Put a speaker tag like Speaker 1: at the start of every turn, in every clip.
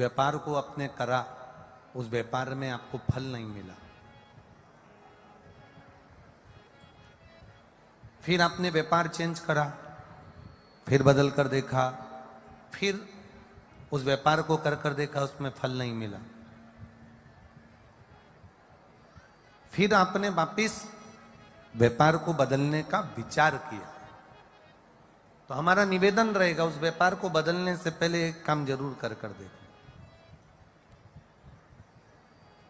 Speaker 1: व्यापार को आपने करा, उस व्यापार में आपको फल नहीं मिला, फिर आपने व्यापार चेंज करा, फिर बदल कर देखा, फिर उस व्यापार को कर देखा, उसमें फल नहीं मिला, फिर आपने वापिस व्यापार को बदलने का विचार किया, तो हमारा निवेदन रहेगा उस व्यापार को बदलने से पहले एक काम जरूर कर देखो।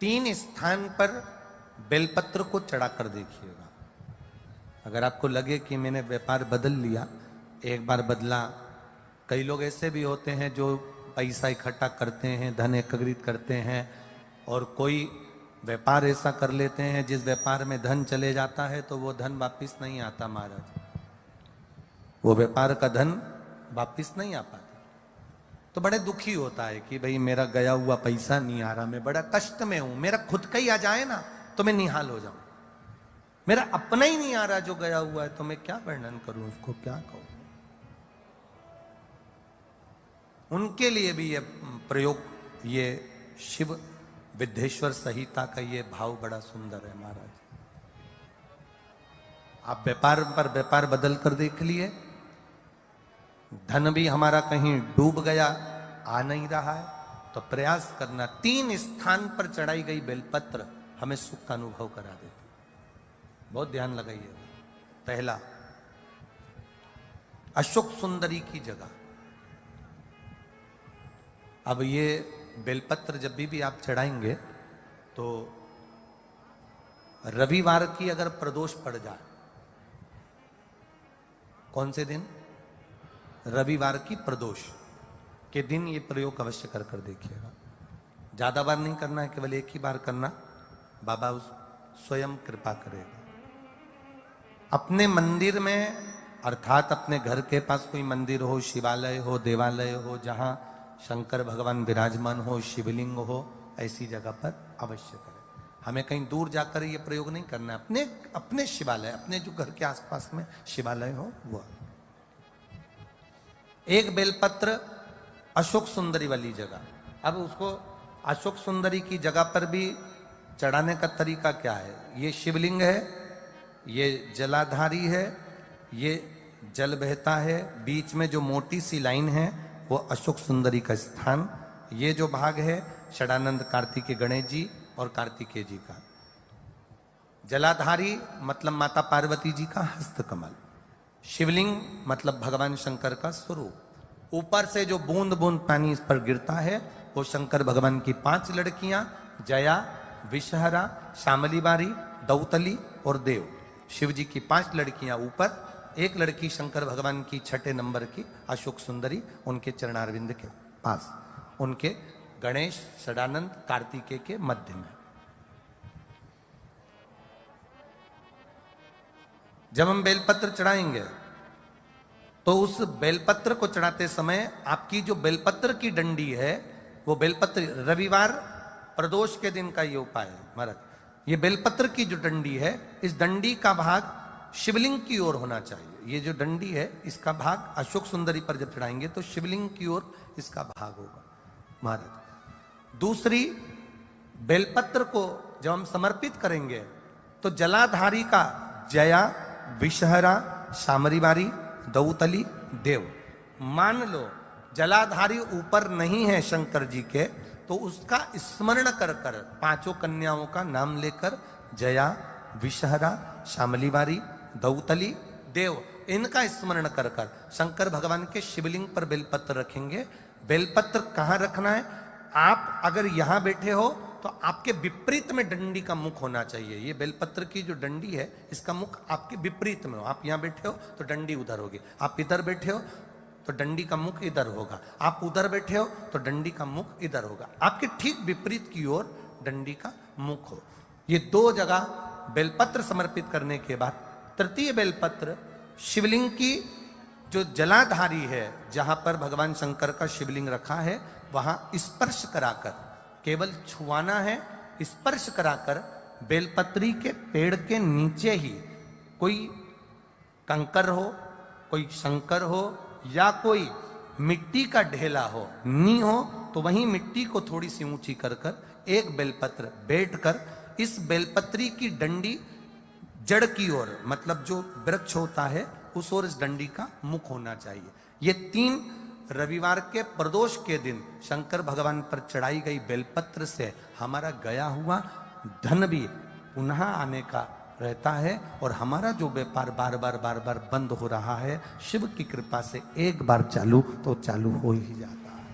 Speaker 1: 3 स्थान पर बेलपत्र को चढ़ाकर देखिएगा। अगर आपको लगे कि मैंने व्यापार बदल लिया, एक बार बदला, कई लोग ऐसे भी होते हैं जो पैसा इकट्ठा करते हैं, धन एकत्रित करते हैं, और कोई व्यापार ऐसा कर लेते हैं जिस व्यापार में धन चले जाता है तो वो धन वापिस नहीं आता महाराज, वो व्यापार का धन वापिस नहीं आ पाता। तो बड़े दुखी होता है कि भाई मेरा गया हुआ पैसा नहीं आ रहा, मैं बड़ा कष्ट में हूं, मेरा खुद का ही आ जाए ना तो मैं निहाल हो जाऊं, मेरा अपना ही नहीं आ रहा जो गया हुआ है, तो मैं क्या वर्णन करूं, उसको क्या कहूं। उनके लिए भी ये प्रयोग, ये शिव विद्येश्वर संहिता का ये भाव बड़ा सुंदर है महाराज। आप व्यापार पर व्यापार बदल कर देख लिए, धन भी हमारा कहीं डूब गया, आ नहीं रहा है, तो प्रयास करना। 3 स्थान पर चढ़ाई गई बेलपत्र हमें सुख का अनुभव करा देती, बहुत ध्यान लगाइए। पहला, अशोक सुंदरी की जगह। अब ये बेलपत्र जब भी आप चढ़ाएंगे तो रविवार की अगर प्रदोष पड़ जाए, कौन से दिन, रविवार की प्रदोष के दिन ये प्रयोग अवश्य कर देखिएगा। ज्यादा बार नहीं करना है, केवल एक ही बार करना, बाबा उस स्वयं कृपा करेगा। अपने मंदिर में, अर्थात अपने घर के पास कोई मंदिर हो, शिवालय हो, देवालय हो, जहां शंकर भगवान विराजमान हो, शिवलिंग हो, ऐसी जगह पर अवश्य करें। हमें कहीं दूर जाकर ये प्रयोग नहीं करना है, अपने शिवालय, अपने जो घर के आसपास में शिवालय हो वो। एक बेलपत्र अशोक सुंदरी वाली जगह। अब उसको अशोक सुंदरी की जगह पर भी चढ़ाने का तरीका क्या है? ये शिवलिंग है, ये जलाधारी है, ये जल बहता है, बीच में जो मोटी सी लाइन है वो अशोक सुंदरी का स्थान। ये जो भाग है षडानंद कार्तिकेय गणेश जी और कार्तिकेय जी का। जलाधारी मतलब माता पार्वती जी का हस्त कमल। शिवलिंग मतलब भगवान शंकर का स्वरूप। ऊपर से जो बूंद बूंद पानी इस पर गिरता है वो शंकर भगवान की 5 लड़कियां, जया, विषहरा, शामली बारी, दौतली और देव। शिव जी की 5 लड़कियां ऊपर, एक लड़की शंकर भगवान की 6 नंबर की अशोक सुंदरी उनके चरणारविंद के पास, उनके गणेश, षडानंद, कार्तिकेय के मध्य में। जब हम बेलपत्र चढ़ाएंगे तो उस बेलपत्र को चढ़ाते समय आपकी जो बेलपत्र की डंडी है वो बेलपत्र, रविवार प्रदोष के दिन का ये उपाय है महाराज। ये बेलपत्र की जो डंडी है, इस डंडी का भाग शिवलिंग की ओर होना चाहिए। ये जो डंडी है इसका भाग अशोक सुंदरी पर जब चढ़ाएंगे तो शिवलिंग की ओर इसका भाग होगा महाराज। दूसरी, बेलपत्र को जब हम समर्पित करेंगे तो जलाधारी का जया, विषहरा, शामरी बारी, दौतली, देव। मान लो जलाधारी ऊपर नहीं है शंकर जी के, तो उसका स्मरण कर 5 कन्याओं का नाम लेकर जया, विषहरा, शामली बारी, दौतली, देव, इनका स्मरण कर शंकर भगवान के शिवलिंग पर बेलपत्र रखेंगे। बेलपत्र कहां रखना है? आप अगर यहां बैठे हो तो आपके विपरीत में डंडी का मुख होना चाहिए। ये बेलपत्र की जो डंडी है इसका मुख आपके विपरीत में हो। आप यहां बैठे हो तो डंडी उधर होगी, आप इधर बैठे हो तो डंडी का मुख इधर होगा, आप उधर बैठे हो तो डंडी का मुख इधर होगा। आपके ठीक विपरीत की ओर डंडी का मुख हो। ये 2 जगह बेलपत्र समर्पित करने के बाद तृतीय बेलपत्र शिवलिंग की जो जलाधारी है, जहां पर भगवान शंकर का शिवलिंग रखा है, वहां स्पर्श कराकर, केवल छुआना है, स्पर्श कराकर बेलपत्री के पेड़ के नीचे ही कोई कंकर हो, कोई शंकर हो या कोई मिट्टी का ढेला हो, नी हो, तो वहीं मिट्टी को थोड़ी सी ऊंची कर कर एक बेलपत्र बैठकर इस बेलपत्री की डंडी जड़ की ओर, मतलब जो वृक्ष होता है उस ओर इस डंडी का मुख होना चाहिए। ये 3 रविवार के प्रदोष के दिन शंकर भगवान पर चढ़ाई गई बेलपत्र से हमारा गया हुआ धन भी पुनः आने का रहता है, और हमारा जो व्यापार बार बार बंद हो रहा है, शिव की कृपा से एक बार चालू तो चालू हो ही जाता है।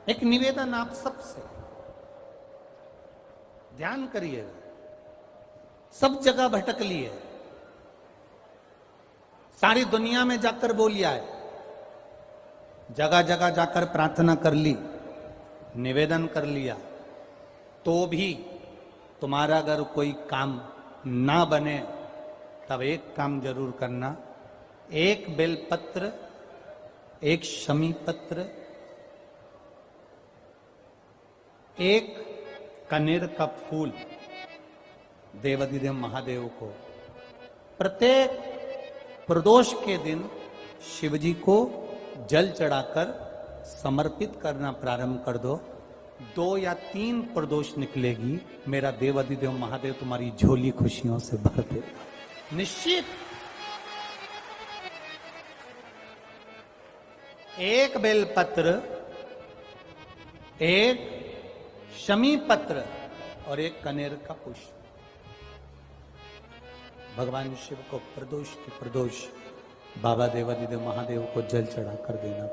Speaker 1: एक निवेदन आप सबसे ध्यान करिएगा, सब जगह भटक लिए, सारी दुनिया में जाकर बोलिया है, जगह जगह जाकर प्रार्थना कर ली, निवेदन कर लिया, तो भी तुम्हारा अगर कोई काम ना बने तब एक काम जरूर करना, एक बेलपत्र, एक शमी पत्र, एक कनेर का फूल देवाधिदेव महादेव को प्रत्येक प्रदोष के दिन शिवजी को जल चढ़ाकर समर्पित करना प्रारंभ कर दो। 2 या 3 प्रदोष निकलेगी, मेरा देवाधिदेव महादेव तुम्हारी झोली खुशियों से भर देगा निश्चित। एक बेलपत्र, एक शमी पत्र और एक कनेर का पुष्प भगवान शिव को प्रदोष के प्रदोष बाबा देवाधिदेव महादेव को जल चढ़ाकर देना।